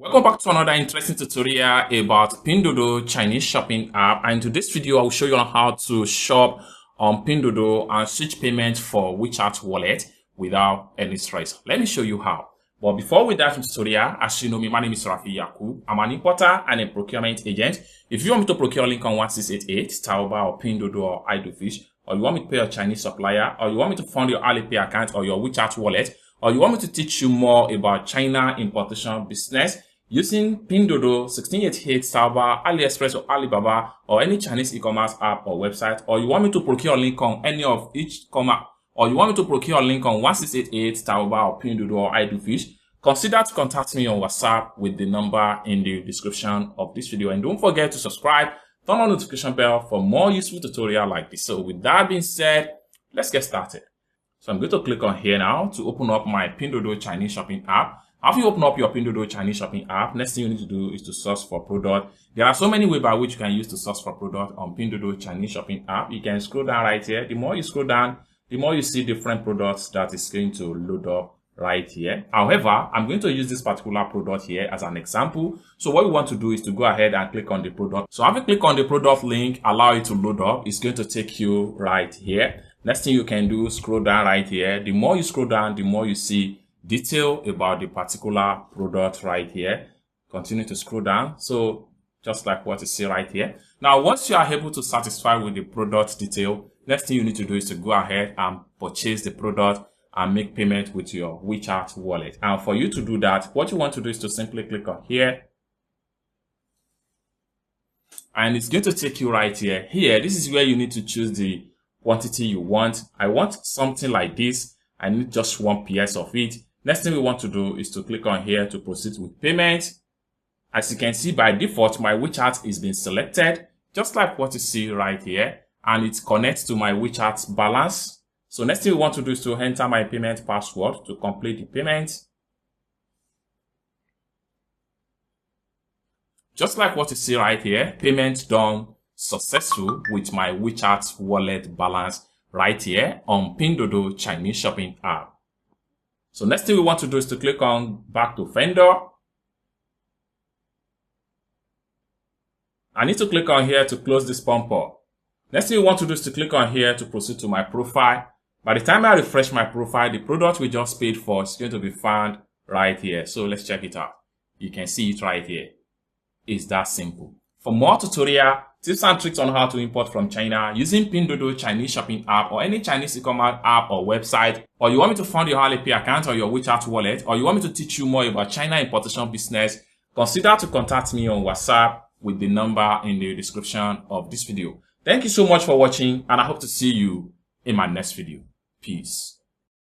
Welcome back to another interesting tutorial about Pinduoduo Chinese shopping app. And in today's video, I will show you on how to shop on Pinduoduo and switch payments for WeChat wallet without any stress. Let me show you how. But before we dive into the tutorial, as you know me, my name is Rafi Yakub. I'm an importer and a procurement agent. If you want me to procure link on 1688, Taoba or Pinduoduo or Idlefish, or you want me to pay your Chinese supplier, or you want me to fund your Alipay account or your WeChat wallet, or you want me to teach you more about China importation business using Pinduoduo, 1688, Taoba, AliExpress or Alibaba, or any Chinese e-commerce app or website, or you want me to procure a link on any of each commerce, or you want me to procure a link on 1688, Taoba, or Pinduoduo or Idlefish, consider to contact me on WhatsApp with the number in the description of this video. And don't forget to subscribe, turn on the notification bell for more useful tutorials like this. So with that being said, let's get started. So I'm going to click on here now to open up my Pinduoduo Chinese shopping app. After you open up your Pinduoduo Chinese shopping app, next thing you need to do is to search for product. There are so many ways by which you can use to search for product on Pinduoduo Chinese shopping app. You can scroll down right here. The more you scroll down, the more you see different products that is going to load up right here. However, I'm going to use this particular product here as an example. So what we want to do is to go ahead and click on the product. So after you click on the product link, allow it to load up, it's going to take you right here. Next thing you can do, scroll down right here. The more you scroll down, the more you see detail about the particular product right here. Continue to scroll down. So just like what you see right here. Now, once you are able to satisfy with the product detail, next thing you need to do is to go ahead and purchase the product and make payment with your WeChat wallet. And for you to do that, what you want to do is to simply click on here. And it's going to take you right here. Here, this is where you need to choose the quantity you want. I want something like this. I need just 1 PS of it. Next thing we want to do is to click on here to proceed with payment. As you can see, by default, my WeChat is being selected, just like what you see right here. And it connects to my WeChat balance. So next thing we want to do is to enter my payment password to complete the payment. Just like what you see right here, payment done successful with my WeChat wallet balance right here on Pinduoduo Chinese shopping app. So next thing we want to do is to click on back to vendor. I need to click on here to close this bumper. Next thing we want to do is to click on here to proceed to my profile. By the time I refresh my profile, the product we just paid for is going to be found right here. So let's check it out. You can see it right here. It's that simple. For more tutorial, tips and tricks on how to import from China using Pinduoduo Chinese shopping app or any Chinese e-commerce app or website, or you want me to fund your Alipay account or your WeChat wallet, or you want me to teach you more about China importation business, consider to contact me on WhatsApp with the number in the description of this video. Thank you so much for watching, and I hope to see you in my next video. Peace.